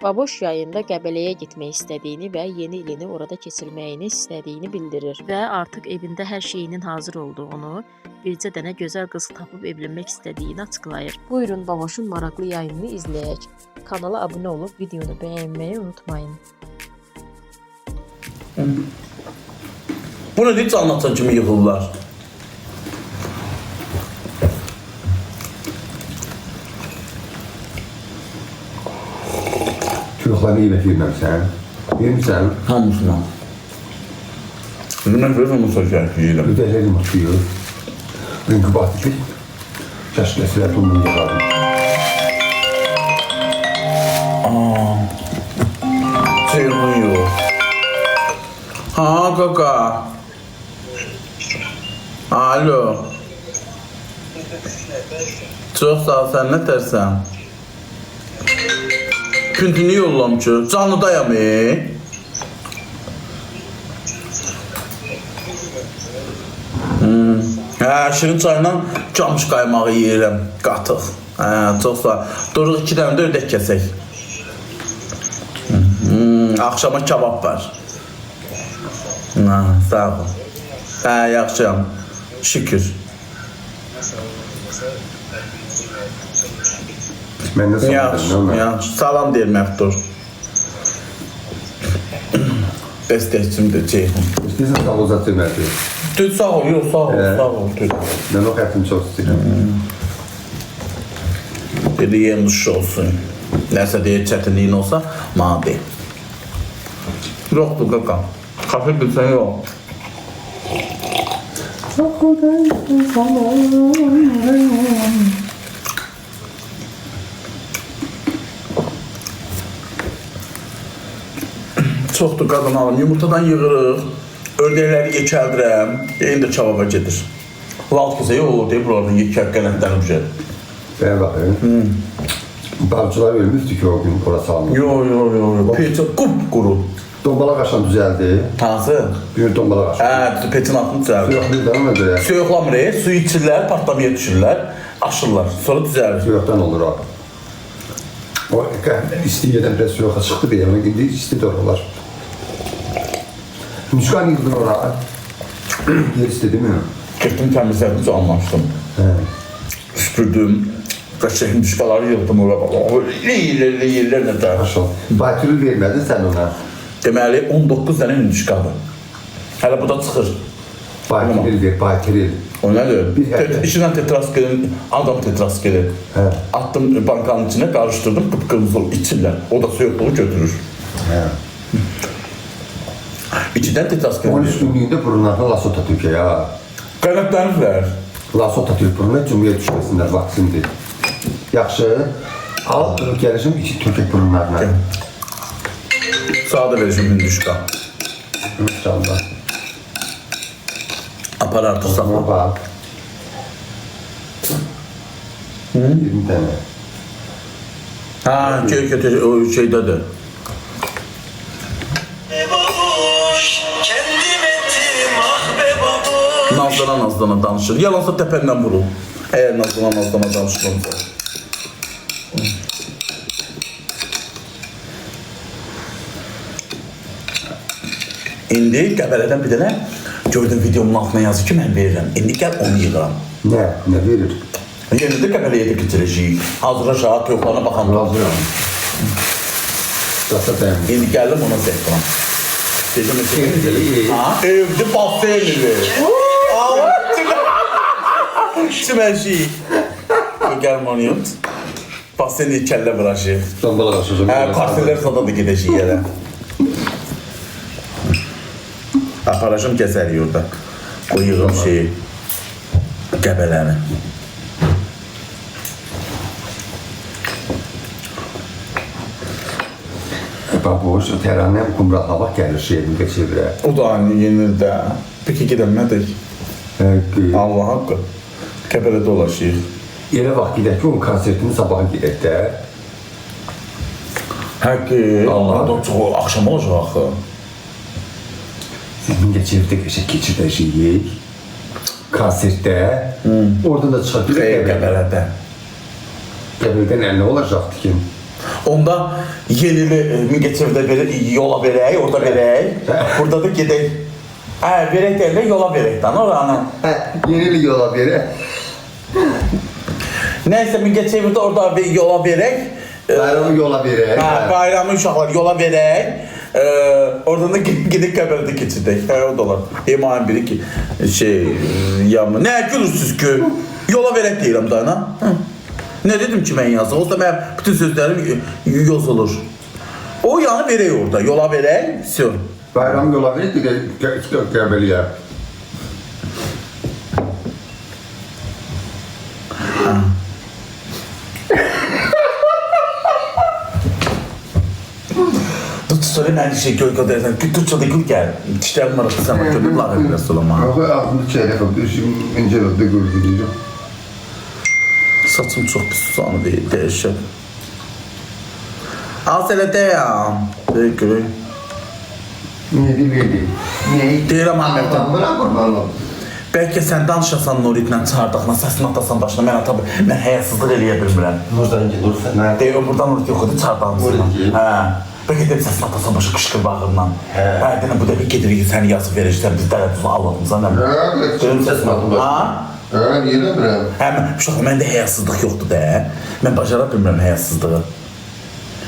Baboş yayında Qəbələyə getmək istədiyini və yeni ilini orada keçirməyini istədiyini bildirir və artıq evində hər şeyinin hazır olduğunu, bircə dənə gözəl qız tapıb evlənmək istədiyini açıqlayır. Buyurun Baboşun maraqlı yayınını izləyək. Kanala abunə olub videonu bəyənməyi unutmayın. Bunu hiç anlatan kimi yığırlar. Çocuklarına yemek verməmsən, vermirsən, Hamısına. Demək ki, onu söyləyək yiyirəm. ödəklərim atıyor. Çünkü baktı ki, kəşkəsilər bunu yığarım. Sıyırmın yok. Ha kaka. Alo. Çok sağ ol, sen ne dersen? Küntünü yollamışı. Canlıdayam Hə, şirin çayla camış qaymağı yeyirəm. Qatıq. Hə, çox sağ ol. Duruq 2 dənə də ödək kəsək. Akşama kebap var. Ha, sağ ol. Hə, yaxşıyam. Şükür. Mən də Yaxşı, salam yaxşı. Salam deyir Məftur. Dəstəkçimdir Ceyhun. İstəyirsən sağ uzat demədi. Tüt sağ ol, yox sağ ol, sağ ol. Tüt. Mən o xətimi çox istəyirəm. Dedi yemiş olsun. Nəsə deyə çətinliyin olsa, mənə de. Yoxdur qaka. Kafe bilsən yox. Çoxdur qadın alım. Yumurtadan yığırıq. Ördəkləri yekəldirəm. Eyni də kebaba gedir. Lalt kəsəyə olur deyib, buralardan yekəl qənətlərim şey. Bəyə baxın. Balcılar ölmüşdü ki o gün orası alındı. Yo. Peçə qupquru. Dombala qaşan düzəldi. Hansı? Bir dombala qaşan. Hə, peçin altını düzəldir. Yoxdur da ona görə. Su yoxlamır, su içirlər, partlamaya düşürlər, aşırlar, sonra düzəlir. Yoxdan olur o. O istəyədən biraz yoxa çıxdı deyə, ona indi isti doğrular. Müzkan yıldın oraya. Yer istedi mi? Getdim təmizlədim, anlamışdım. He. Süpürdüm, qəşəng müzkaları yığdım oraya. Yeyirlər nə də. Maşallah. Baytürül vermədin sən ona. Deməli, 19 dənə hündüşkadır. Hələ bu da çıxır. Baytürül ver, baytürül. O nədir? Bir həftə. İçindən tetraskelin, adam tetraskelin. Hə. Attım bankanın içine, qarışdırdım, qıpqırmızı olur, içirlər. O da soyuqluğu götürür. He. İçindən tetraskelin. Onun üstünlüğünde burunlarına lasota tökə ya. Qənətlənirlər. Lasota tök buruna cümləyə düşməsinlər vaksindir. Yaxşı. Al, gəlişim içi tökək burunlarına. Sağa da verəcəm hündüşka. İnşallah. Aparar tutsak. Ona bak. 20 tane. Ha, kötü o şeydedir. Baboş, kendim ettim ah be baboş. Nazlana danışır. Yalansa tependen vurur. Eğer nazlana danışırsa. İndi Qəbələdən bir dənə gördüm videomun altına yazı ki, mən verirəm. İndi gəl onu yığıram. Ne verir? Yeni də Qəbələyə də keçirəcəyik. Hazırlaşaq, toyuqlarına baxan. Razıyam. Zata dayanmış. İndi gəldim ona zəhtıram. Dedim, Evde. ha? Evde baseyli. Çimənşi. Gəlm onu yut. Baseyli kəllə bıraşı. Dombala qaşacağım. Hə, partiler sada da gedəcək yerə. Aparacım gəzər yurda. Qoyuğum şeyi. Qəbələni. Baboş, təranəm kumralava gəlir şeyini keçirə. O da aynı yenildə. Peki gedəmədik. Allah haqqı. Qəbələ dolaşıyıq. Yerə vaxt gedək ki, onun konsertini sabahı gedək də. Həqqi. Allah. Da çox axşam olacaq axı. Sizin geçirdik keçirdəcəyik. Konsertdə. Orada da çıxıb Qəbələdə. Qəbəldən əllə olacaqdı ki. Onda Yenili Mingəçevirdə yola verək, orada verək. Burada da gedək. Verək deyil, yola verək də, oranı. Yenili yola verək. Nəysə Mingəçevirdə orada yola verək. Bayramı yola verək. Bayramı uşaqlar yola verək. Oradan da gedib Qəbələdə keçirdək. O da olar. Emayın biri ki, yanma. Nə gülürsünüz ki? Yola verək deyirəm da, ana. Ne dedim ki mən yazdım? Olsa mən bütün sözlərim yazılır. O yanı verək orada, yola verək, sür. Bayramı yola verək, Qəbəliyə. Tutuşları mən göl qadarsan, tutuşada gül gəl. Dişlərim arası sən bak, gördüm lağı biraz solama. Ağzını çeyrək oldu, incə oldu, gördüyüm. Saçım çox pis susanı dəyişir. Az elə deyəm. Deyək görək. Niyə deyil? Deyirəm Ahmet'im. Bırak qurban ol. Bəlkə sən danışasan Nuritlə çağırdaqla, səsini atasan başına, mən həyasızlıq eləyə bilmirəm. Nurdan ki, Nur sən. Deyirəm, buradan Nurit yox idi, çağırdağımızla. Bəlkə deyim, səsini atasan başa qışqır bağırından. Deyirəm, bu dəfə gedirik, səni yazıb verəcəksən, biz dərəduzunu Allahımıza, nə biləm. Deyirəm, səsini atın başına. Niyə bilmirəm? Uşaq, məndə həyasızlıq yoxdur da. Mən bacara bilmirəm həyasızlığı.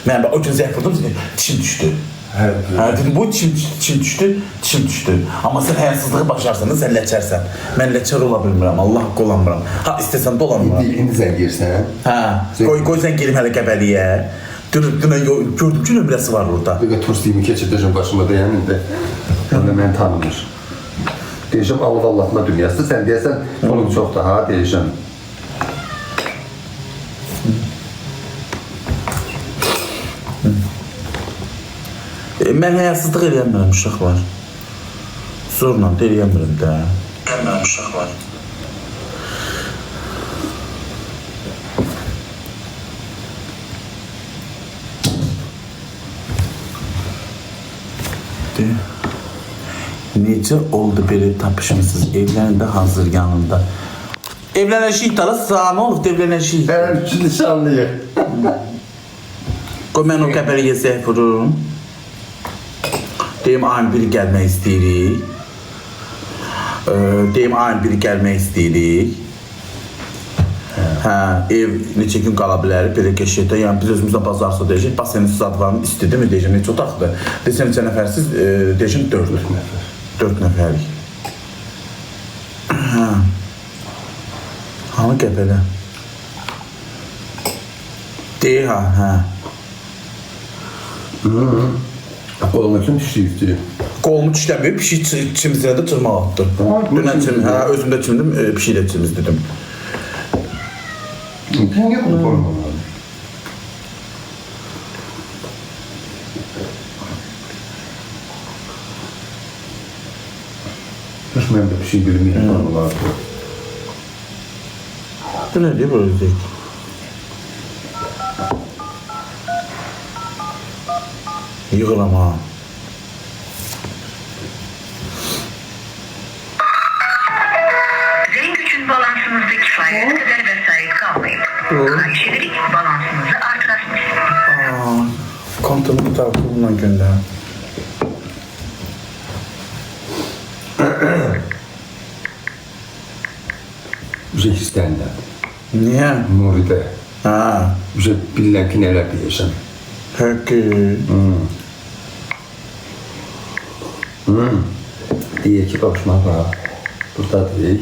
Mən o gün zəif vurdum, dişim düşdü. Dedim, bu dişim düşdü. Amma sən həyasızlığı başarsan da, sən ləçərsən. Mən ləçər ola bilmirəm, Allah haqqı olamıram. İstəsən də olamıram. İndi sən girsən. Qoy sən gelim hələ Qəbəliyə. Dünən gördüm ki, nömrəsi var orada. Turistiyimi keçirdəcəm başıma deyəm indi. Onda məni tanımır. Deyəcəm, Allah-Allahma dünyası. Sən deyəsən, onun çox daha deyəcəm. Mən həyasızlıq eləyəmirəm uşaqlar. Zorla da eləyəmirəm də. Eləyəmirəm uşaqlar. Necə oldu belə tapışmışsınız evlərində hazır yanında? Evlənəşik talasın, nə olub evlənəşik? Üçün nişanlıyıq. Qoy mən o Qəbəliyə zəh vururum. Deyim, ayın biri gəlmək istəyirik. Ev neçə gün qala bilər, belə qəşəkdə, yəni biz özümüzdən bazarsa deyəcək, basenin zad var mı, istədi mi deyəcək, neçə otaqdır. Desən neçə nəfərsiz, deyəcək 4 nəfərlik. Hanı Qəbələ? Deyir, Qoluma üçün pişik istəyir. Qolumu çişləməyib, pişik çimizlə də çırmaq atdı. Dünən özümdə çimdim, pişik də çimizlədim. Niyə bunu qoymalı? Heç mənim də pişik bilməyəm, qoymalardı. Bu nə deyib, öyle deyik? Yığıram ha. Renk için balansınızda kifayet kadar vesayet kalmayıp kahiş ederek balansınızı artırasınız. Kontonu bu tarafa bundan gönder. Üzək istəyəndə. Niye? Nuridə. Üzək bilən ki, nələr deyəsən. Peki. Deyək ki, qavuşmaq var. Burada deyək.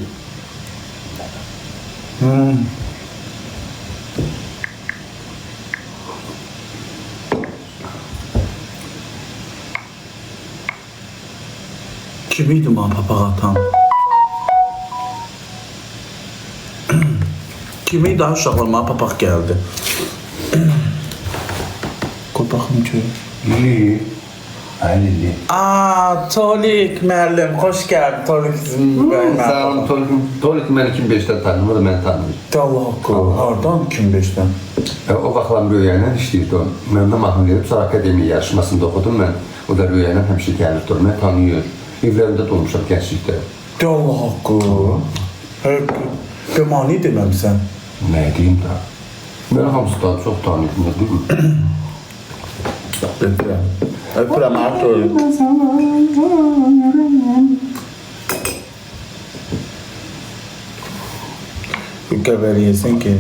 Kimiydi bana papaq atan? Kimiydi daha uşaqlar bana papaq gəldi? Qoy baxım ki. Lili. Lili. Tolik müəllim, xoş gəldin. Tolik bizim Sağ olun, Tolik məni 2005-dən tanımır, o məni tanımır. Allah haqqı, hardan 2005-dən? O vaxtlar Rüyayla işləyirdi o. Məndən mahnı verib, sonra akademiya yarışmasında oxudum mən. O da Rüyayla həmişə gəlirdi, o məni tanıyır. Evlərində dolmuşam gənclikdə. Allah haqqı. Mani deməmsən. Nə deyim da? Mən hamısından çox tanıyırdım, değil mi? Öpürəm. Öpürəm Artur. Qəbəliyəsən ki.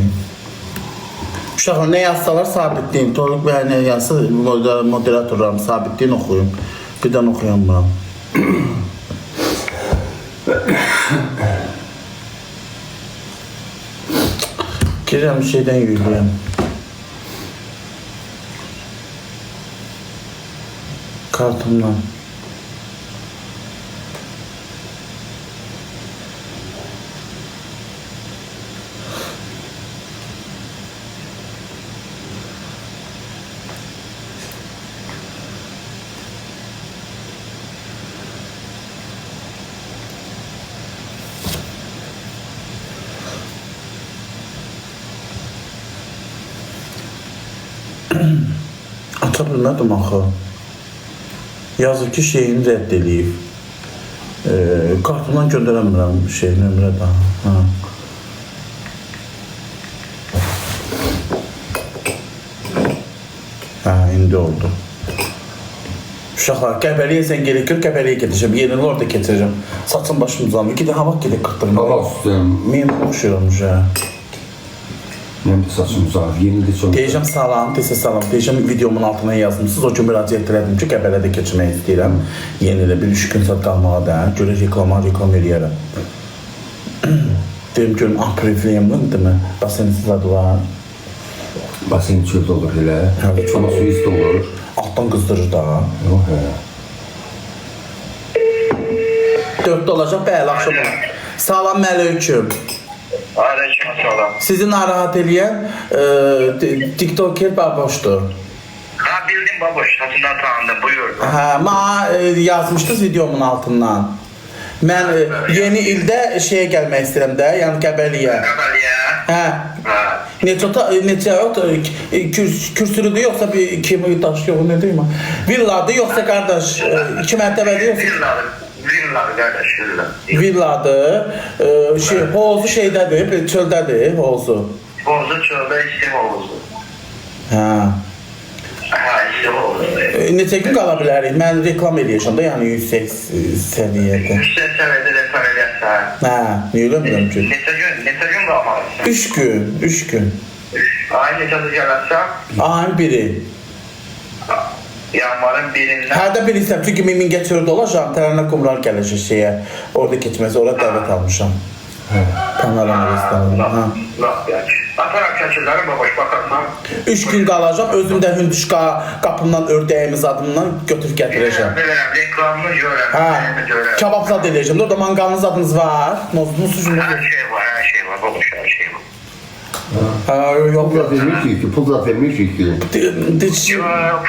Uşaqlar nə yazsalar sabitləyin. Toruq və nə yazsa moderatorlarım sabitləyin oxuyun. Birdən oxuyamıram. Girəm şeydən yürüyəm. Kartımdan. Aça bilmədim axı. Yazır ki, şeyini rədd eləyib. Kartımdan göndərəmirəm şey, nömrə də. Hə, indi oldu. Uşaqlar, Qəbəliyəsən gerekir, Qəbəliyə gedəcəm. Yerini orada keçirəcəm. Saçım başım uzanmır. Gidin, hava gedək qırtdırma. Allah üstüm. Mən oxşuyurmuş, hə. Mənim də saçım uzanır. Yenidir çox. Deyəcəm salam, desə salam. Deyəcəm videomun altına yazmışsınız. O gün müraciət elədim ki, Qəbələdə keçirmək istəyirəm. Yeni ilə bir 3 gün saat qalmağa da. Görə reklam eləyərəm. Deyim görüm, aprifliyimdir mi? Basensiz adı var. Basen çöldə olur elə. Amma su isti olur. Altdan qızdırır da. Yox, hə. 4'də olacaq, bəli, axşam olur. Salam, əleyküm. Aleyküm selam. Sizi narahat eləyən TikToker baboşdur. Ha bildim baboş, satından tanıdım, buyur. Hə, mənə yazmışdınız videomun altından. Mən yeni ildə şeyə gəlmək istəyirəm də, yəni Qəbəliyə. Qəbəliyə. Hə. Ha. Neçə kürsülüdür yoxsa bir kimi daş yox, nə deyim? Villadır yoxsa qardaş, 2 mərtəbəli yoxsa? Villadır qardaş, villa. Villadır. Hovuzu şeydədir, çöldədir hovuzu. Hovuzu çöldə istim hovuzu. Hə. Ha, istim hovuzu. Neçə gün qala bilərik? Mən reklam eləyəcəm də, yəni yüksək səviyyədə. Yüksək səviyyədə reklam eləyəsən. Hə, yürümürəm ki. Neçə gün qalmalısın? 3 gün, 3 gün. Ayın neçəsi gələrsən? Ayın biri. Yanvarın birindən. Hərdə bilirsən, çünki Mingəçördə olacaq, Tərənə Qumral gələcək şeyə. Orada keçməsi, orada dəvət almışam. Panorama restoranına. Laf gəl. Ataram şəkilləri baboş baxarsan. 3 gün qalacaq, özüm də hündüşqa qapımdan ördəyimiz adından götürüb gətirəcəm. Bilirəm, reklamını görürəm. Hə, kabab zad eləyəcəm. Orada manqalınız adınız var. Musucunuz Hər şey var, baboş, hər şey var. Hə, yox, Pul da vermişik ki, pul da vermişik ki.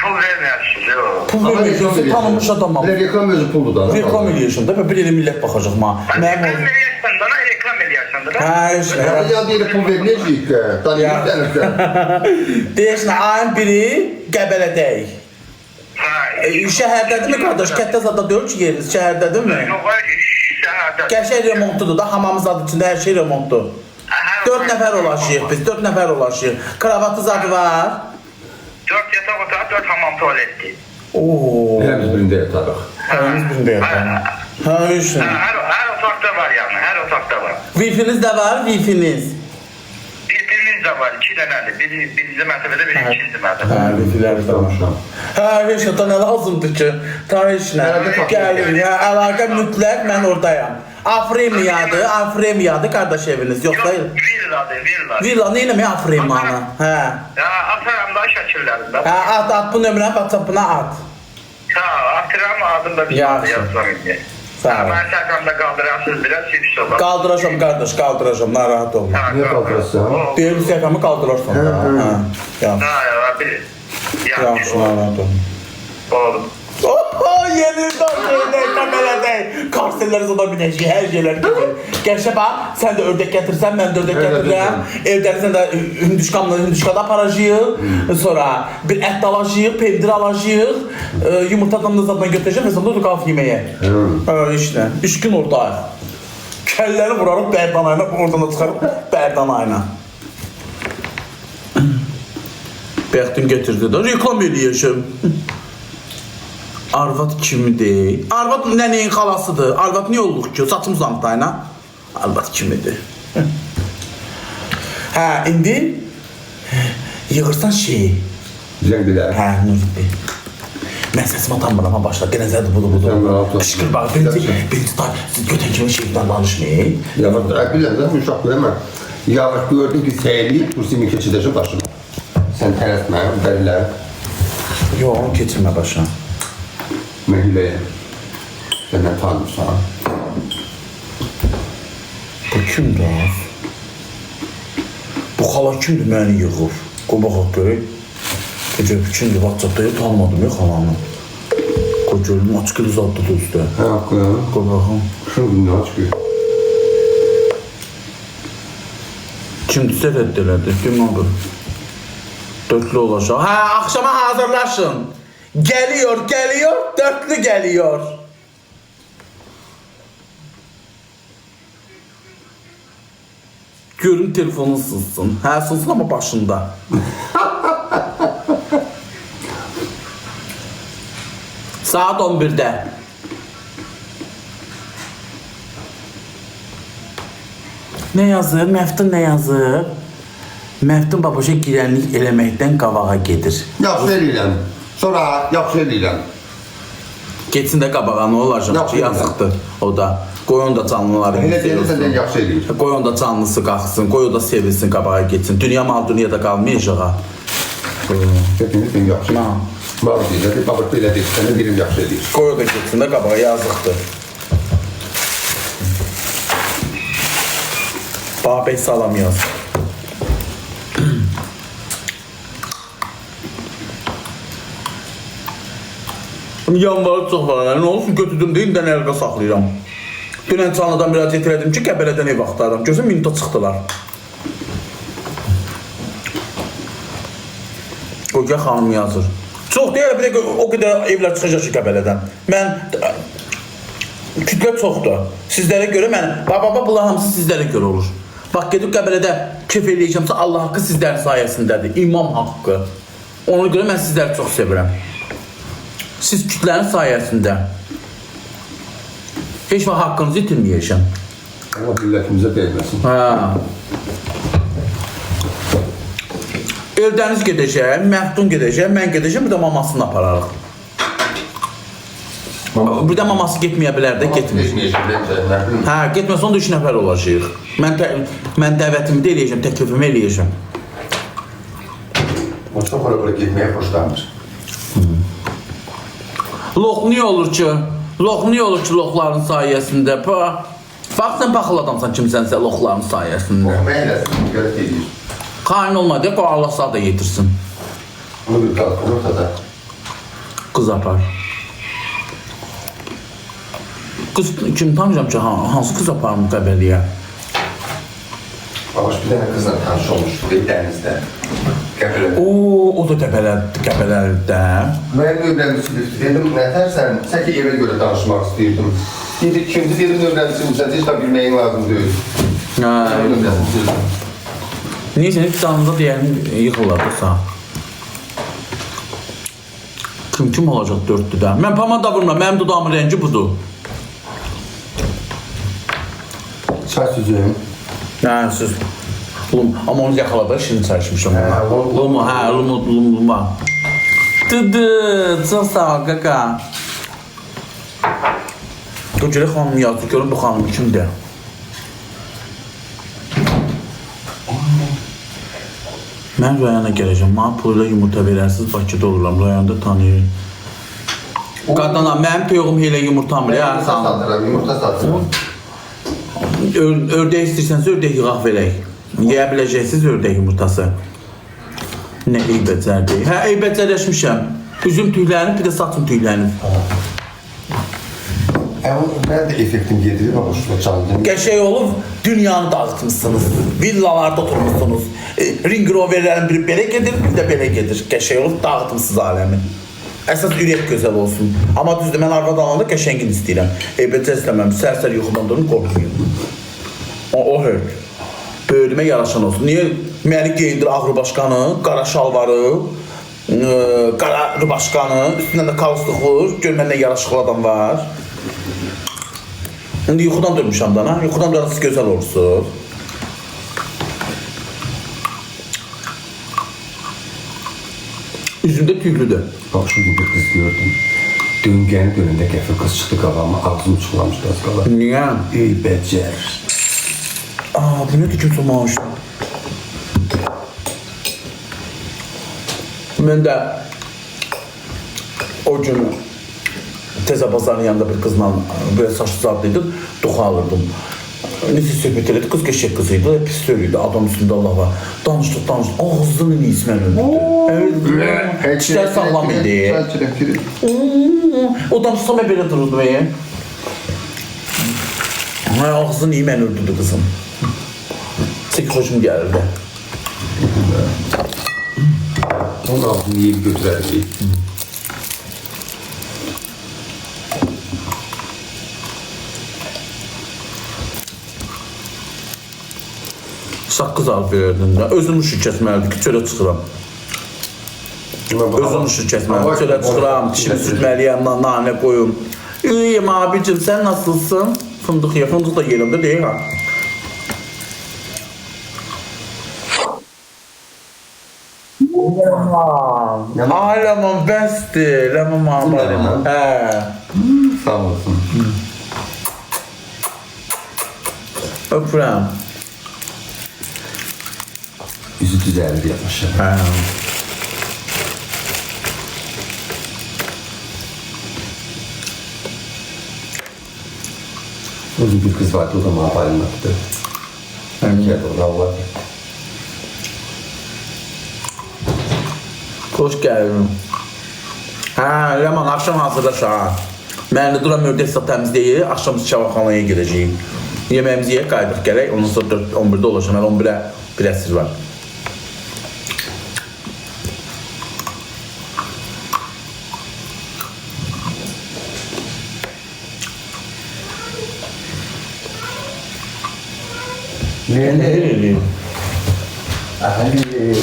Pul verməyəsiniz, yox. Pul verməyəcəm, tanınmış adamam. Elə reklam özü puldur da. Reklam eləyəcəm də, bir elə millət baxacaq mənə. Reklam eləyərsən də, reklam eləyərsən də. Hə, işte. Ya deyir pul verməyəcəyik ki. Tanıyır sənirsən. Deyirsən, ayın biri Qəbələdəyik. Hə. Şəhərdədirmi qardaş? Kətdə zada deyil ki yeriniz, şəhərdədirmi? Yox, şəhərdə. Qəşəng remontludur da, hamamız adı içində hər şey remontdur. 4 nəfər olaşıyıq biz, 4 nəfər olaşıyıq. Kravatı zadı var. 4 yataq otağı, 4 hamam tualetdir. Ooo. Biz birində yatarıq. Hərimiz birində yatalım. Hə, işte. Hər otaqda var yəni, hər otaqda var. Wi-Fi'niz də var, Wi-Fi'niz. Bir-biriniz də var, 2 dənədir. Birinci mərtəbədə, biri ikinci mərtəbədə. Hə, Wi-Fi'ləri də var. Hə, heç nə lazımdır ki, heç nə. Gəlir, hə, əlaqə mütləq, mən oradayam. Afremiyadır, Afremiyadır qardaş eviniz, yoxsa? Villadır, villa. Villa, nə eləmək Afremiyanı? Hə. Ya, atıram da şəkillərində. Hə, at, bu nömrəni WhatsApp-ına at. Ha, atıram adında bir Yaxşı. yazıram indi. Sağ ol. Mən səhvəmdə qaldırarsınız biraz, sivş olar. Qaldıracam qardaş, qaldıracam, narahat olma. Niyə qaldırırsan? Deyir, səhvəmi qaldırarsan da. Hə, yaxşı. Ha, bir. Yaxşı, narahat olma. Oğlum. Oho, yenildən ördək qəbələdək. Karsellər zada binəcək, hər şeylər gedir. Gəşə bax, sən də ördək gətirsən, mən də ördək gətirirəm. Evdən sən də hündüşkada aparacağıq. Sonra bir ət alacağıq, pendir alacağıq. Yumurtadan da zaddan götürəcəm və sonra da qalf yeməyə. İşte, 3 gün oradayıq. Kəlləri vurarıq Bərdanayla, oradan da çıxarıq Bərdanayla. Bəxtim getirdi də. Reklam eləyəcəm. Arvad kimidir? Arvad nənəyin xalasıdır. Arvad niyə olduq ki? Saçım uzanıqdayına. Arvad kimidir? Hə, indi yığırsan şeyi. Zəngdilər. Hə, Nuridir. Mən səsimi atanmıram, ha başla. Gələcəkdir, budur. Qışqır bax, birinci da götən kimi şeydən danışmayın. Yavaş, bilən uşaq görmə. Yavaş gördüm ki, seyirliyib, kursimi keçidəcək başına. Sən tələsmə, dəlilər. Yox, keçirmə başına. Mən Hüləyə. Səndən tanımırsan. Bu kimdir? Bu xala kimdir məni yığır? Qoy baxaq görək. Gecə kimdir? WhatsApp'da tanımadım ya xalanı. Qoy görüm, açıq el zaddır da üstə. Hə, haqqı. Qoy baxım. Şunu nə açıq? Kimdirsə rədd elədi, deməli. Dörtlü olacaq. Hə, axşama hazırlaşın. Geliyor, dörtlü geliyor. Görün telefonun sızsın. Hə, sızsın ama başında. Saat 11'də. Ne yazır? Məftun nə yazır? Məftun babaşa girənlik eləməkdən qabağa gedir. Yaxşı eləyirəm. Sonra yaxşı eləyirəm. Geçsin də qabağa nə olacaq Yaxşı ki, yazıqdır o da. Qoy onu da canlıları Elə yüksək deyirsən də olsun. yaxşı eləyir. Qoy onu da canlısı qalxsın, qoy o da sevilsin, qabağa geçsin. Dünya mal dünyada qalmayacaq ha. Hepiniz ben yaxşı. Ha. Var deyir, babır belə deyir, sənə birim yaxşı eləyir. Qoy o da geçsin də qabağa, yazıqdır. Babək salam yaz. Yanvarı çox var, nə olsun götürdüm deyin, dən əlqə saxlayıram. Dünən canlıdan müraciət elədim ki, Qəbələdən ev axtarıram. Gözüm minuta çıxdılar. Qoyqa xanım yazır. Çox deyil, bir də o qədər evlər çıxacaq ki, Qəbələdən. Mən kütlə çoxdur. Sizlərə görə mən, baba, bunlar hamısı sizlərə görə olur. Bax, gedib Qəbələdə kef eləyəcəmsə, Allah haqqı sizlərin sayəsindədir. İmam haqqı. Ona görə mən sizləri çox sevirəm. Siz kütlərin sayəsində. Heç vaxt haqqınızı itirməyəcəm. Allah millətimizə deyilməsin. Hə. Eldəniz gedəcək, Məftun gedəcək, mən gedəcəm, bir də mamasını apararıq. Bir də maması getməyə bilər də, getmir. Hə, getməsə onda 3 nəfər olacaq. Mən dəvətimi də eləyəcəm, təklifimi eləyəcəm. O çox ora getməyə xoşlanmır. Lox niyə olur ki? Lox niyə olur ki loxların sayəsində? Bax, sən baxıl adamsan kimsənsə loxların sayəsində. Oxuma eləsin, görə deyir. Qayn olmadı, qoy Allah sağ da yetirsin. Onu bir qalq, ortada. Qız apar. Qız kim tanıyacam ki, hansı qız aparım Qəbəliyə? Babaş bir dənə qızla tanış olmuşdu, bir dənizdə. Qəbələdə. O da Qəbələrdə. Mən növləmisi dedim, nətərsən, sən ki evə görə danışmaq istəyirdim. Dedi, kimdi dedim növləmisi, sən heç də bilməyin lazım deyil. Hə. Neyse, hiç canında deyəlim yıxırlar da sağ. Kim olacaq dörtlüdə? Mən pamada vururam, mənim dudağımın rəngi budur. Çay süzüm. Hə, siz amma onu yaxaladı, şimdi çay içmişəm. Lumu, hə, lumu. Dıdı, çox sağ ol, qaka. Dur, gələk xanım yazdı, görün bu xanım kimdir? Mən rayona gələcəm, mənə puluyla yumurta verərsiniz, Bakıda oluram, rayonda tanıyırım. Qadana, mənim toyuğum elə yumurtamır, ya xanım. Yumurta satıram. Ördək istəyirsənsə ördək yığaq verək. Yeyə biləcəksiniz ördək yumurtası. Nə eybəcərdir. Hə, eybəcərləşmişəm. Üzüm tüylərini, bir də saçım tüylərini. Mən də effektim gedirib, ama şuna canlı. Qəşəng olub, dünyanı dağıtmışsınız. Villalarda oturmuşsunuz. Ring Roverlərin biri belə gedir, bir də belə gedir. Qəşəng olub, dağıtmışsınız aləmi. Əsas ürək gözəl olsun. Amma düzdür, mən arvad alanda qəşəngin istəyirəm. Eybəcər istəməm, sərsər yoxudan durun, qorxuyum. O hörd. Böyrümə yaraşan olsun. Niyə məni geyindir ağrı başqanı, qara şalvarı, qara rubaşkanı, üstündən də kalstıqlı, görmən nə yaraşıqlı adam var. İndi yuxudan durmuşam da, yuxudan duranız gözəl olursunuz. Üzümdə tüylüdür. Bak şu bir kız gördüm. Döngənin önündə qəfil qız çıxdı qabağıma, ağzını çıxlamışdı az qala. Niyə? Ey bəcər. Bu nədir ki, tutmamış? Mən də o gün Tezə bazarın yanında bir qızla böyle saçlı zadlıydı, duxa alırdım. Neyse söhbət elədi, qız qəşək qız idi, pis söylüydü, adam üstündə Allah var. Danışdıq, ağzını neyisi mən öldürdü. İşlər sağlam idi. O danışsam belə dururdu be. Ağzını neyi mən öldürdü qızım. Sək xoşum gəlirdi. Onun ağzını yiyip götürərdi. Saqqız alıb verirdin də. Özüm üşür kəsməlidir ki, çölə çıxıram. Özüm üşür kəsməlidir, çölə çıxıram, dişimi sürtməliyəm, nanə qoyum. İyiyim abicim, sən nasılsın? Fındıq ye, fındıq da yerim də deyil ha. Ay ləman bəsdir, ləman mağabarım. Sağ olsun. Öpürəm. Yüzü düzəldi yapmışım. Orada bir kız vardı, o da mağabarını attı. Geldi orada Allah. Xoş gəlirim. Ləman, axşam hazırlaş ha. Mən də duram ördək sat təmizləyir, axşam şəvaxanaya gedəcəyik. Yeməyimizi yiyək, qaydıq gələk, ondan sonra 11-də olacaq, mən 11-ə bir əsr var. Ne? Nereye? Ali.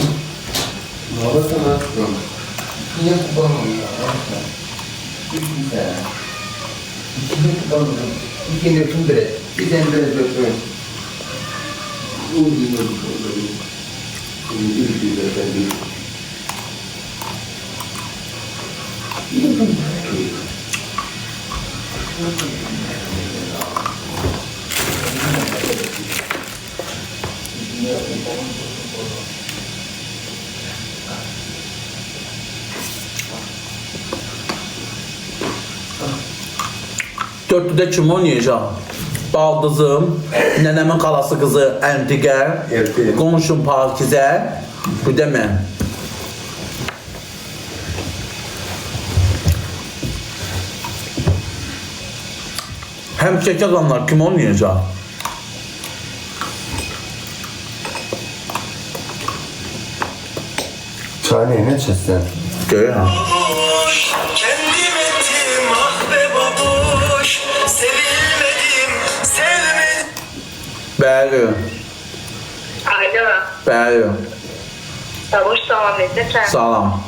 Ne oldu sana? Niye kullanmıyor ya? Güzel. İkini kullanmıyor. İkini tundre. Bir tane böyle götürün. Uy, Dörtlüdə kim oynayacaq? Baldızım, nənəmin xalası qızı Əntiqə, qonşum Pakizə, bu da mən. Həmşək adamlar kim oynayacaq? Çay neyine içersen? Görür ha. Kendim ettim ah be babuş, sevilmedim, sevmedim. Bəli, Alo. bəli. Babuş salam edəcəksən. Salam.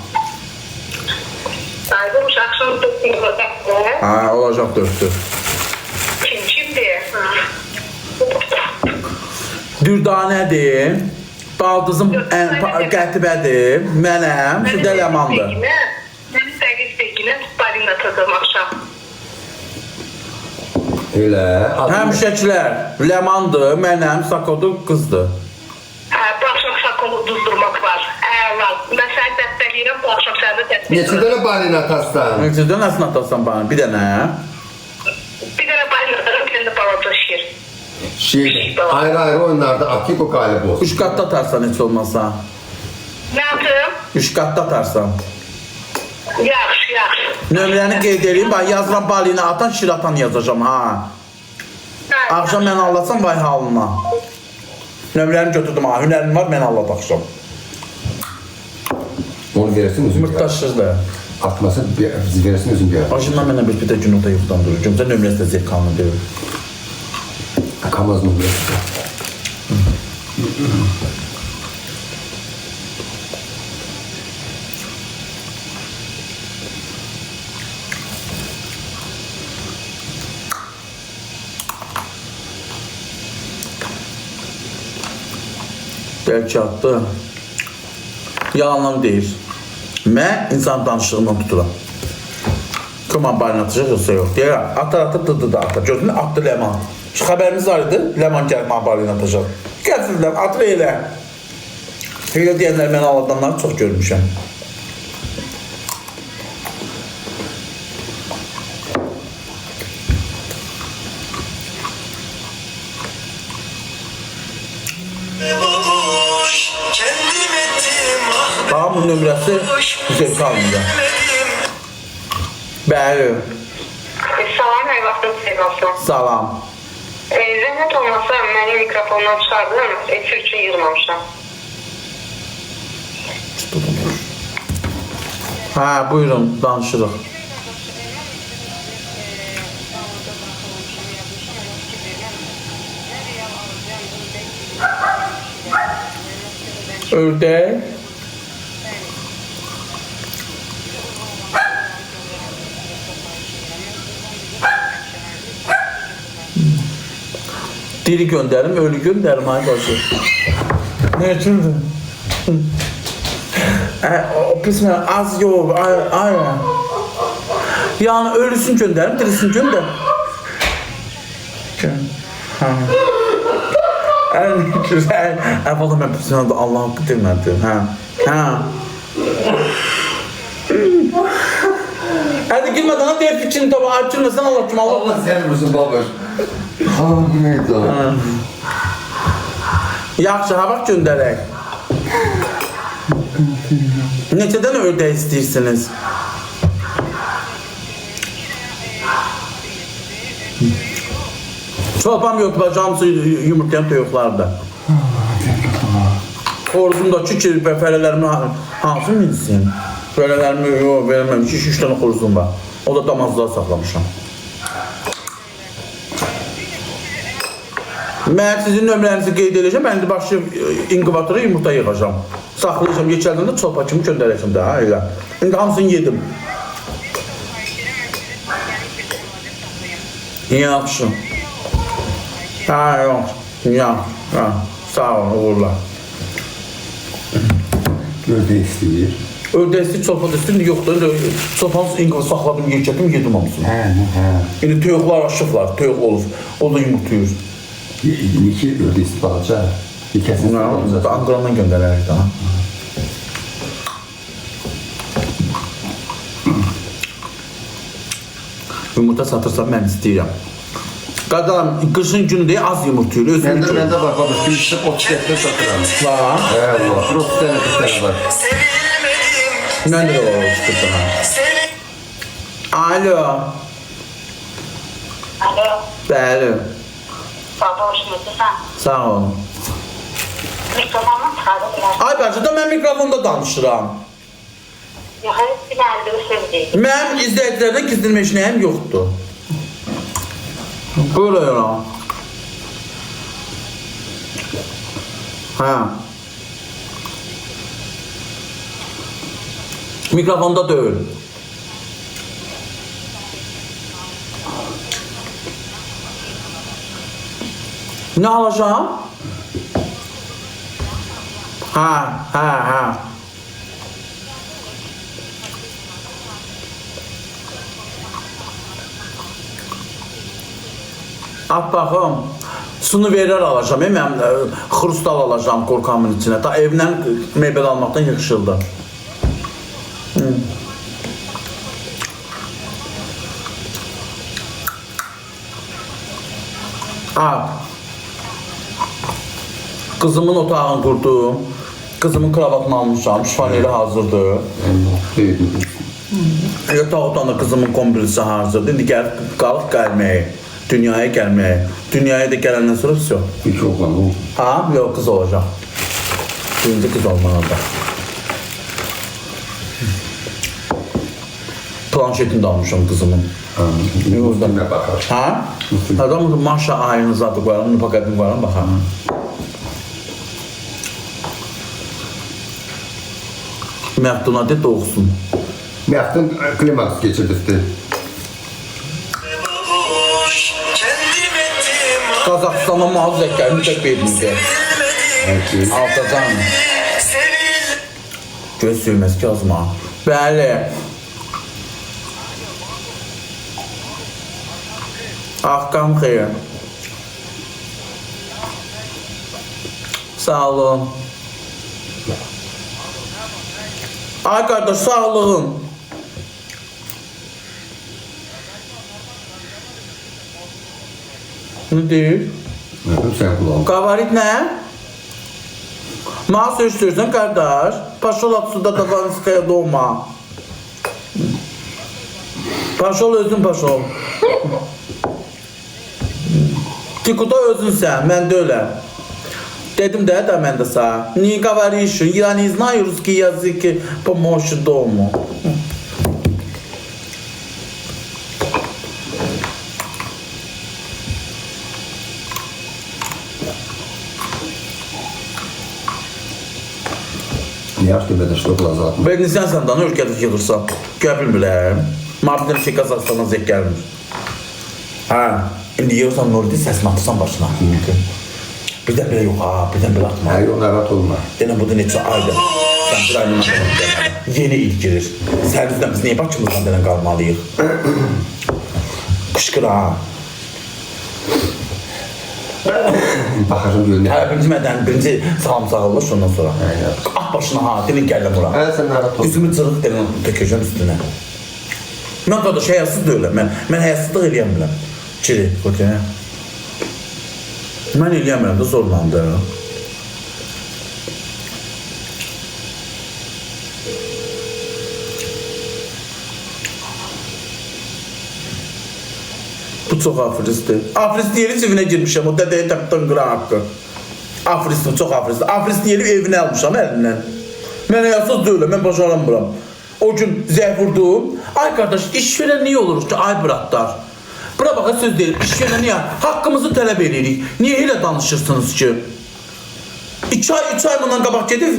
Babuş axşam tutdun olacaq. Ha, olacaq dörtlü. Kimdir? Dürdanədir, baldızım Qətibədir, mənəm, şu da Ləmandır. Mənim dəqiq deyiləm, balina tadım axşam. Öyle. Həmşəklər, Ləmandır, mənəm, Sakodur, qızdır. Bu axşam sakonu duzdurmaq var. Var. Mən səni dəstəkləyirəm, bu axşam səni də dəstəkləyirəm. Neçə tane balina atarsan? Sizdən nəsin atasan bana, bir dənə? Bir dənə balina atarım, bir dənə balaca şir. Ayrı ayrı oyunlarda Akiko galip olsun. 3 qatda atarsan heç olmasa. Nə yapım? 3 qatda atarsan. Yaxşı, yaxşı. Nömrəni qeyd edeyim, bax yazıram balina atan, şir atan yazacağım ha. Axşam mən anlatsam vay halına. Nömrəni götürdüm ha, hünərim var, mən anlat axşam. Onu verirsin özün bir Mırtdaşır da. atması verirsin özün bir Başından mənə bir də gün orta yuxudan durur. Gömsə nömrəsi də zirkanlı deyil. Kamaz numarası. Gəlkatdı. Yalandan deyir. Mən insan danışığından tuturam. Kuman balini atacaq, yoxsa yox. Deyirəm, atar, dıdı da atar. Gördün mü? Atdı Ləman. Şu xəbərimiz var idi, Ləman gəlib mənə balini atacaq. Gətirdim, atır elə. Elə deyənlər mənə aladanları çox görmüşəm. babuş kendim ettim ah be Bax, bu nömrəsi Hüseyin Kalmında. Bəli, Salam, hər vaxtınız xeyir olsun. salam. Zəhmət olmasa məni mikrofondan çıxardın, efir üçün yığmamışam. Hə, buyurun, danışırıq. Ördək. Diri göndərim, ölü göndərim, ay bacı. Ne üçündür? O pis mən az yox, ay. Yani ölüsün göndərim, dirisin göndər. Güzel. Valla mən pis mən Allah haqqı demədim. Hadi gülmeden diğer fikrini tabi açılmasın Allah'ım Allah sen misin babuş? Hamid o. Yaxşı, ha bax göndərək. Neçədən ördək istəyirsiniz? Çolpam yoxdur, bacamsı yumurtlayan toyuqlarda. Xoruzumdakı ki, fələlərimi hansı bilsin? Fələlərimi yox, verməmiş, 2-3 dənə xoruzum var. O da damazlığa saxlamışam. Mən sizin nömrənizi qeyd edəcəm, mən indi başlayıb inkubatora yumurta yığacam. Saxlayacam, geçəldəndə çolpa kimi göndərəcəm də, elə. İndi hamısını yedim. Yaxşı. Yox, sağ olun, uğurlar. Ördək istəyir. Ördək istəyir, çolpa da istəyir, yoxdur, çolpanı inkubatora saxladım, geçədim, yedim hamısını. İndi toyuqlar aşıqlar, toyuq olur, o da yumurtuyur. Neçə ördək istəyir balaca? İkəsini istəyir. Anqrandan göndərərək daha. Yumurta satırsam mən istəyirəm. Qadam, qışın günü deyə az yumurtuyur, özünü üçün. Məndə var babuş, bir işləb 30 satıram. Var. Var, 30 dənə var. sevilmedim Məndə də var o çıxırtına. sevil Alo, Alo, bəli, baba hoş musun? sağ olun. Mikrofondan çıxardı biraz. Ay bacı da mən mikrofonda danışıram. Yuxarı silahlı söz değil. Mənim izləyicilərdən gizlilmə işləyəm yoxdur. Buyurun. Hə. Mikrofonda deyil. Ne alacağım? Ha. At baxım. Sunu verir alacağım. Mən xrustal alacağım korkamın içine. Ta evdən mebel almaktan yığışıldı. At. Kızımın otağını qurdum. Kızımın kravatını almışam. Şifaneri hazırdır. Yataq otağında kızımın kombilisi hazırdır. İndi qalıb gəlməyə. Dünyaya gəlməyə. Dünyaya da gələndən sonra vəsə. İki oğlan o. Ha? Yox, kız olacaq. Birinci kız olmalıdır. Planşetini de almışam kızımın. Üstüne bakar. Ha? Adam maşa ayınız adı qoyalım, paketini qoyalım, baxalım. Məhduna de doğsun. Məhdun klimaks geçirdirdi. babuş kendim ettim ah Qazaxıstana mazı zəkərini tək verməyəcək. sevilmedim Evet. Altacan. Sevil Göz sürməz ki azma. Bəli. Haqqam xeyir. Sağ olun. Ay qardaş, sağlığın. Ne deyir? Öpüm sen kulağım. Qavarit nə? Mənə söz qardaş. Paşol atsuda Tavanskaya doğma. Paşol özün paşol. Tikuda özün sən, mən də öləm. Dedim də mən də sağ. Не говоришь, я не знаю русский язык, помощь дому. Yaxşı da что глаза. Ben sən səndən ölkədə yığırsan. Gəl bilmirəm. Martin ki Qazaxıstandan zəng gəlmir. Hə, indi yığırsan Nurdi səsini atırsan başına. Birdən belə yox ha, birdən belə atma. Hayır, narahat olma. Denən bu da neçə aydır. Sən bir ayını mənə yeni il girir. Sən bizdən biz niyə Bakımızdan denən qalmalıyıq? Qışqır ha. Baxacım görünür. Hə, birinci salam sağılır, ondan sonra. Ah başına ha, dilin gəldim bura. Hə, sən narahat olma. Üzümü cırıq denən tökəcəm üstünə. Mən qardaş həyasız deyiləm. Mən həyasızlıq eləyəm biləm. Ciri, okey. Mən eləyəmirəm də zorlandı. Bu çox afrisdir. Afrist yeri evinə girmişəm, o dədəyə təqdən qıra haqqı. Afristim, çox afristim. Afrist yeri evinə almışam əlindən. Mən həyasız deyiləm, mən bacaramıram. O gün zəh vurdum. Ay qardaş, iş verən niyə olur ki, ay bratlar? Bura baxa söz deyil, iş verən niyə? Haqqımızı tələb edirik. Niyə elə danışırsınız ki? 2 ay bundan qabaq gedib,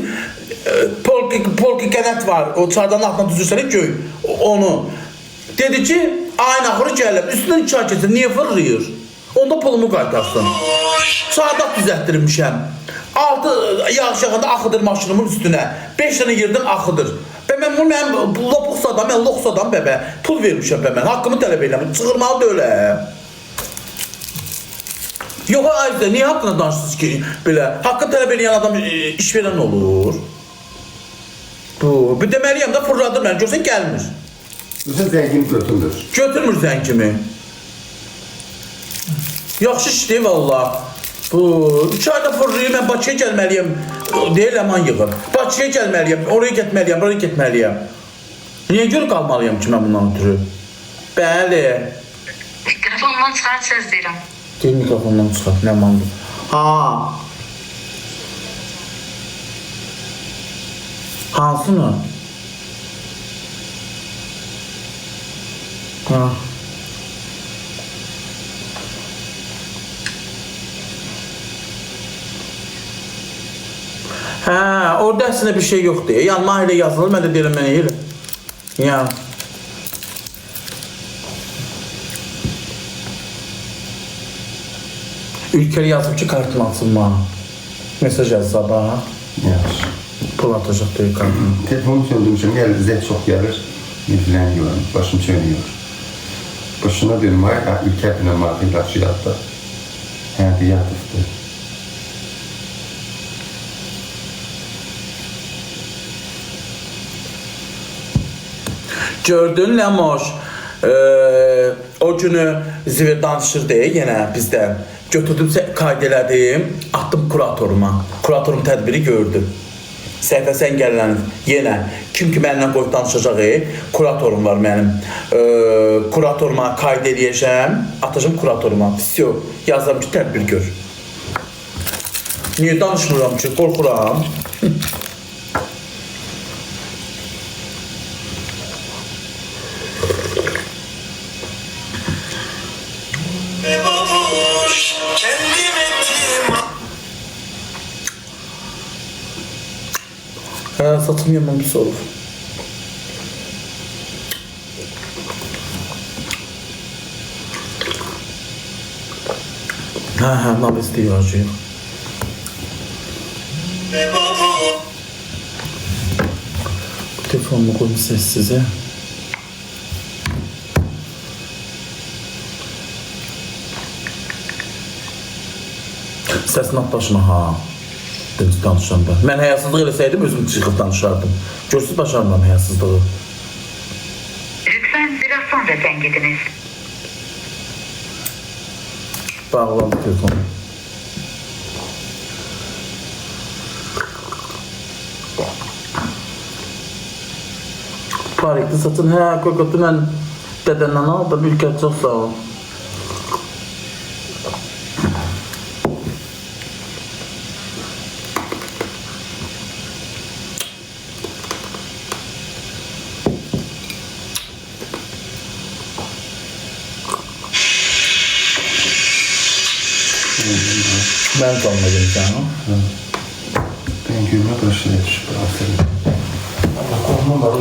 polki qənət var, o çardanın altına düzürsələ göy, onu. Dedi ki, ayın axırı gəlib, üstündən 2 ay keçir, niyə fırlayır? Onda pulumu qaytarsın. Çardak düzəltdirmişəm. 6 yağış yağında axıdır maşınımın üstünə. 5 dənə yerdən axıdır. Mən lopuqsadan, mən loxsadan bəbə, pul vermişəm mən, haqqımı tələb edirəm, çığırmalı da öyle. Yox, Ayzə, niyə haqqına danışsınız ki, belə, haqqı tələb edən adam iş verən olur? Bir deməliyəm də fırladır mən, görsən gəlmir. Bütün zəngini götürmür. Götürmür zəngimi. Yaxşı işdir valla. 3 ayda fırlayım, mən Bakıya gəlməliyəm. Deyil, əman yığır. Bakıya gəlməliyəm, oraya getməliyəm, buraya getməliyəm. Niyə görə qalmalıyam ki, mən bundan ötürü? Bəli. Mikrofondan çıxart söz deyirəm. Deyil, mikrofondan çıxart, nə mandır? Ha. Hansını? Ha. Hə, orada əslində bir şey yoxdur. Yanıma elə yazılır, mən də deyirəm, mən elə. Ya. Ülker yazıb ki, kartını açılma. Mesaj yaz sabah. Yaxşı. Pul atacaq deyil kartını. Telefonu söndürmüşəm, gəlir, zəh çox gəlir. Nifləngiyorum, başım çönüyor. Başına dönüm, ay, ülkə binə maraqı ilaçı yadda. Hədi yatıqdır. Gördün Lemoş, o günü zivir danışırdı yenə bizdən. Götürdüm, qayd elədim, atdım kuratoruma. Kuratorum tədbiri gördü. Səhifəsi əngəllənib yenə. Kim ki mənimlə qoyub danışacaq, kuratorum var mənim. Kuratoruma qayd edəcəm, atacağım kuratoruma. Всё, yazdım ki, tədbir gör. Niyə danışmıram ki, qorxuram. babuş kendim ettim. Saçım yaman pis olur. Hə, nabız deyəcəyim. Telefonumu koyayım sessize. Səsini at başına ha. Deniz danışanda. Mən həyasızlıq eləsəydim özüm çıxıb danışardım. Görsüz başarmam həyasızlığı. Lütfen biraz sonra zengin ediniz. Bağlandı telefonu. Parikli satın. Hə, kokotu mən dədəndən aldım. Ülkət çox sağ ol. Ben kalmadım canım. Ben gülme başına düşüp aferin. Allah konumu var o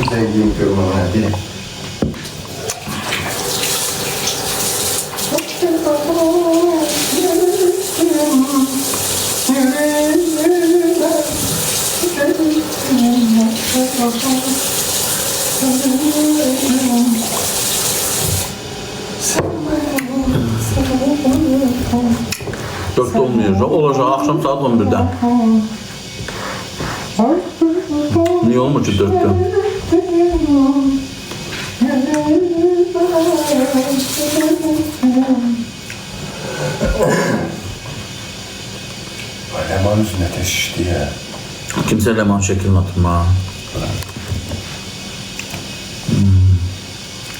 zengin görmem hadi. Dörtte olmuyor. Olacak akşam saat 11'de. Niye olmuyor ki dörtte? Leman yüzüne teşişti ya. Kimse leman şeklini atma.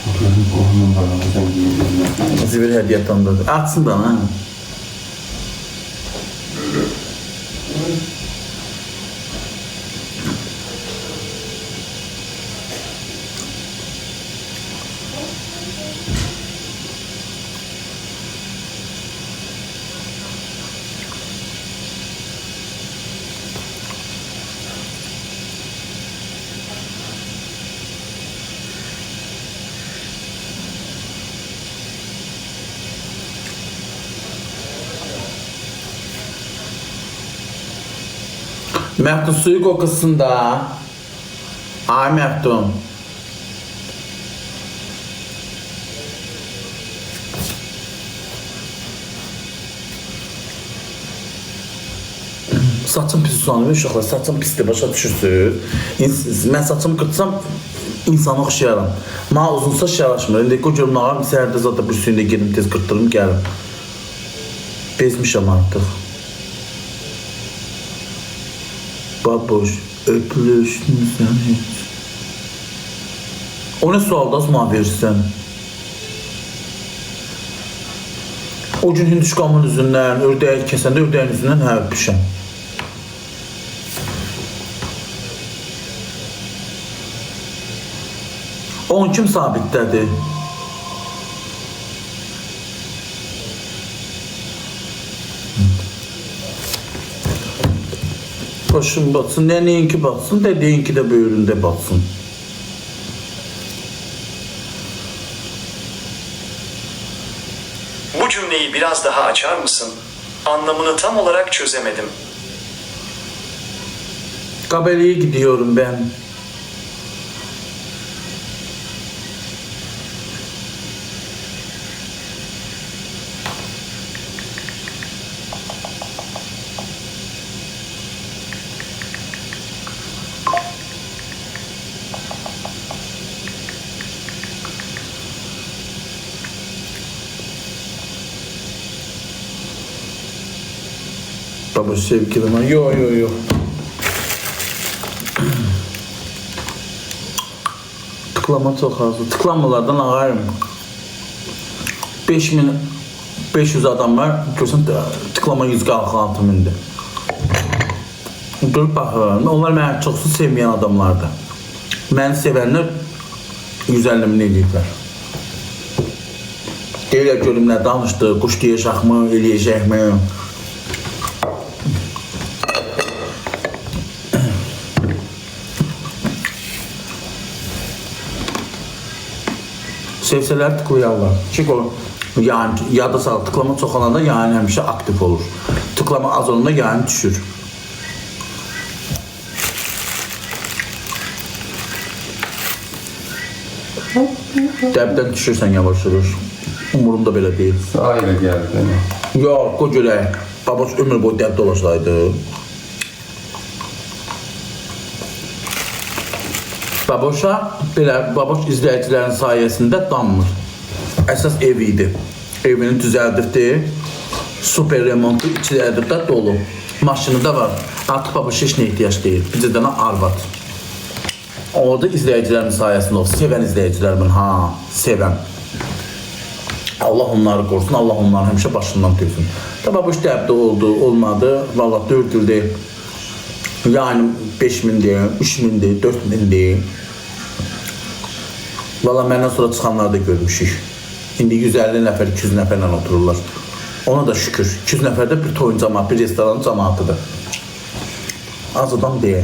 Oğlum konumun var o zengin görmem. Nasıl bir hediye tanıdı? Atsın da ha. Məhdun suyu qoxusun da. Ay Məhdun. Saçım pis uzanıyor uşaqlar. Saçım pisdir, başa düşürsünüz. Mən saçımı qırtsam insana oxşayaram. Mənə uzunsa şəlaşmır. İndi görüm nə var, səhərdə zaten bir suyunda gedim, tez qırtdırım, gəlim. Bezmişəm artıq. Baboş, öpülürsün sen hiç. O ne sualda mı verirsen? O gün hinduşkamın üzündən, ördəyi kəsəndə ördəyin üzündən hə öpüşəm. Onun kim sabitdədir? Başım batsın, ne neyinki batsın, dediğinki de böğründe batsın. Bu cümleyi biraz daha açar mısın? Anlamını tam olarak çözemedim. Kabeleye gidiyorum ben. Baba sevgilime yo. Tıklama çok azdı. Tıklamalardan ağarım. 5500 adam var. Görsən tıklama 100 qalxı indi. Durub baxıram. Onlar məni çoxsu sevməyən adamlardır. Məni sevənlər 150 min eləyiblər. Deyirlər görüm nə danışdı, quş deyəcək mi, eləyəcək mi? Sevsələr tıklayarlar. Çünki o yani yada sal tıklama çox olanda yani həmişə aktif olur. Tıklama az olanda yani düşür. Dəbdən düşürsən yavaş-yavaş. Umurumda belə deyil. Ailə gəldi mənə. Yox, o görək. Baboş ömür boyu dəbdə olasaydı. Baboşa belə baboş izləyicilərin sayəsində danmır. Əsas ev idi. Evini düzəldirdi. Super remontlu içəridə də dolu. Maşını da var. Artıq baboşa heç nə ehtiyac deyil. Bizə dənə arvad. Orada izləyicilərin sayəsində olsun. Sevən izləyicilərimin, sevən. Allah onları qorusun, Allah onları həmişə başından tüysün. Da baboş dəbdə oldu, olmadı. Vallahi 4 ildir. Yəni 5.000'dir, 3.000'dir, 4.000'dir. Vallahi məndən sonra çıxanları da görmüşük. İndi 150 nəfər, 200 nəfərlə otururlar. Ona da şükür. 200 nəfərdə bir toyun cəmaatı, bir restoranın cəmaatıdır. Az adam deyil.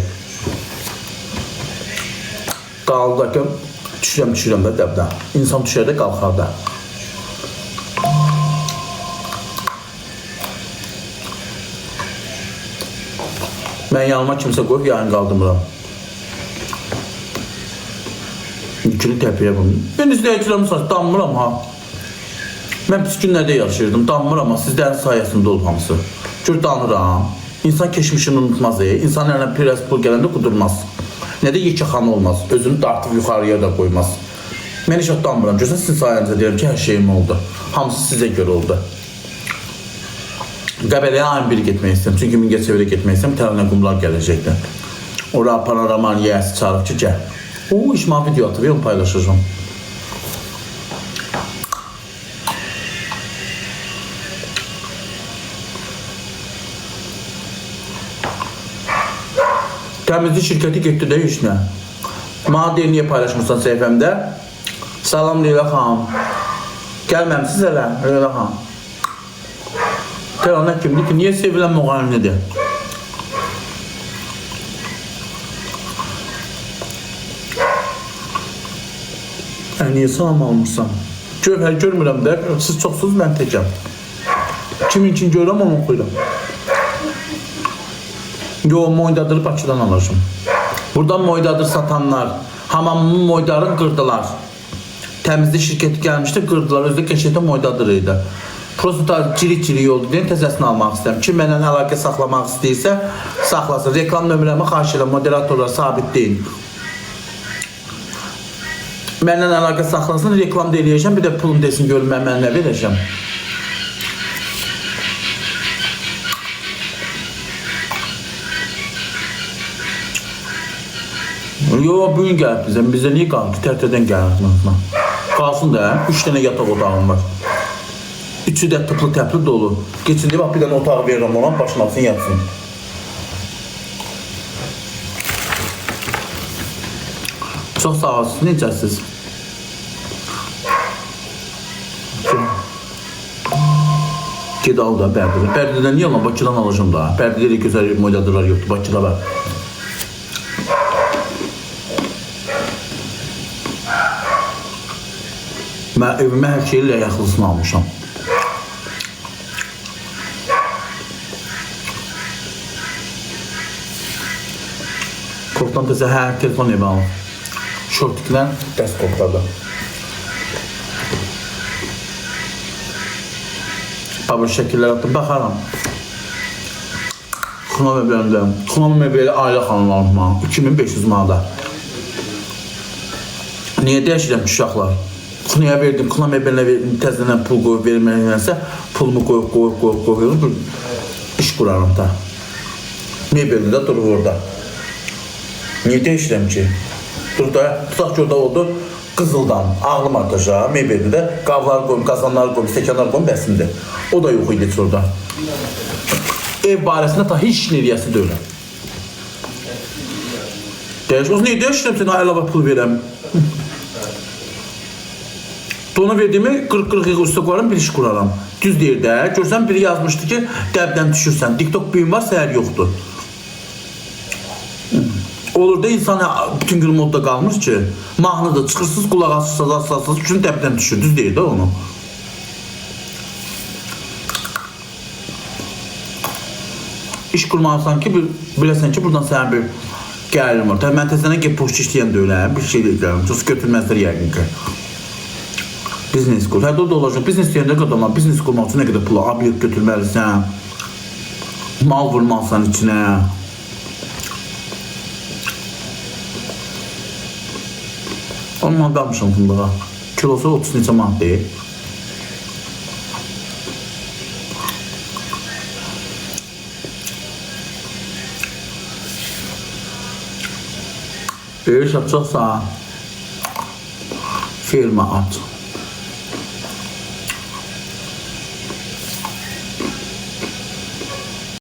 Qaldı ki, düşürəm də dəbdə. İnsan düşər də qalxar da. Mən yanıma kimsə qoyub yayın qaldırmıram. Yükünü təpiyə bunu. Mən izləyicilərim sayəsində danmıram ha. Mən pis günlərdə yaşayırdım, danmıram ha. Sizlərin sayəsində olub hamısı. Gör danıram. İnsan keçmişini unutmaz. İnsan əlinə biraz pul gələndə qudurmaz. Nə də yekəxanı olmaz. Özünü dartıb yuxarıya da qoymaz. Mən heç danmıram. Görsən sizin sayənizdə deyirəm ki, hər şeyim oldu. Hamısı sizə görə oldu. Qəbələyə ayın biri getmək istəyəm. Çünki Mingəçevirə getmək istəyəm. Tərəfdən qumlar gələcəkdə. Ora panoramanın yiyəsi çağırıb ki, gəl. İşma video atıb, onu paylaşacağım. Təmizlik şirkəti getdi də işinə. Mənə deyir, niyə paylaşmırsan səhifəmdə? Salam Leyla xanım. Gəlməmsiz hələ, Leyla xanım. Tərəfdən kimdir ki, niyə sevilən müğənnidir? Niyə salam almışsan? Gövhər görmürəm də, siz çoxsuz, mən təkəm. Kimin üçün görürəm, onu oxuyuram. Yox, moydadır Bakıdan alacağım. Buradan moydadır satanlar, hamamımın moydarını qırdılar. Təmizlik şirkəti gəlmişdi, qırdılar, özü də qəşəkdə moydadır idi. Prosta cirik-cirik oldu deyin, təzəsini almaq istəyəm. Kim mənlə əlaqə saxlamaq istəyirsə, saxlasın. Reklam nömrəmi xahiş edirəm, moderatorlar sabit deyin. Məndən əlaqə saxlasın, reklam da eləyəcəm, bir də pulum desin, görün mən nə verəcəm. Yox, bugün gəlib bizə niyə qalıb ki, tərtədən gəlib. Qalsın da, 3 dənə yataq otağım var. 3'ü də tıplı-təpli dolu. Geçin deyib, bir dənə otağı verirəm ona, başlasın, yatsın. Çox sağ olsun, necəsiz? Ged al da Bərdidə. Bərdidə niyə lan? Bakıdan alacağım da. Bərdidə ilə gözəl moydadırlar yoxdur. Bakıda var. Mən evimə hər şeyi ləyəxlısını almışam. Korkdan təzə hər telefon evi alım. Şortiklə dəst korklarda. Abi şəkillər atdım, baxaram. Xuna məbləndə, xuna məbləndə ailə xanılarım 2500 manada. Niyə dəyişirəm ki, uşaqlar? Xunaya verdim, xuna məbləndə verdim, təzələn pul qoyub verməyənsə, pulumu qoyub, iş qurarım da. Məbləndə durur orada. Niyə dəyişirəm ki? Dur da, tutaq ki, orada oldu. Qızıldan, ağlım artaca, meybədə də qablar qoyum, qazanlar qoyum, stəkanlar qoyum, bəsindir. O da yox idi orada. Ev barəsində ta heç neriyəsi deyiləm. Dəyiş, o niyə dəyişirəm sənə əlavə pul verəm? Donu verdiğimi 40-40 yıl üstə qoyarım, bir iş quraram. Düz deyir də, görsən biri yazmışdı ki, dəbdən düşürsən, TikTok büyüm var, səhər yoxdur. Olur da insan bütün gün modda qalmış ki, mahnıdır, çıxırsınız, qulaq asırsınız, üçün dəbdən düşür, düz deyir də onu. İş qurmalısan ki, biləsən ki, buradan sənə bir Gəlirim var. Mən təzədən ki poçt işləyən deyiləm, bir şey deyiləm. Çox götürməzlər yəqin ki. Biznes kur. Hətta o da olacaq. Biznes deyəndə adamlar biznes kurmaq üçün nə qədər pula obyekt götürməlisən. Mal vurmalısan içinə. Ondan qalmışam fındığa. Kilosu 30 neçə manat deyil. Bir satacaqsa firma aç.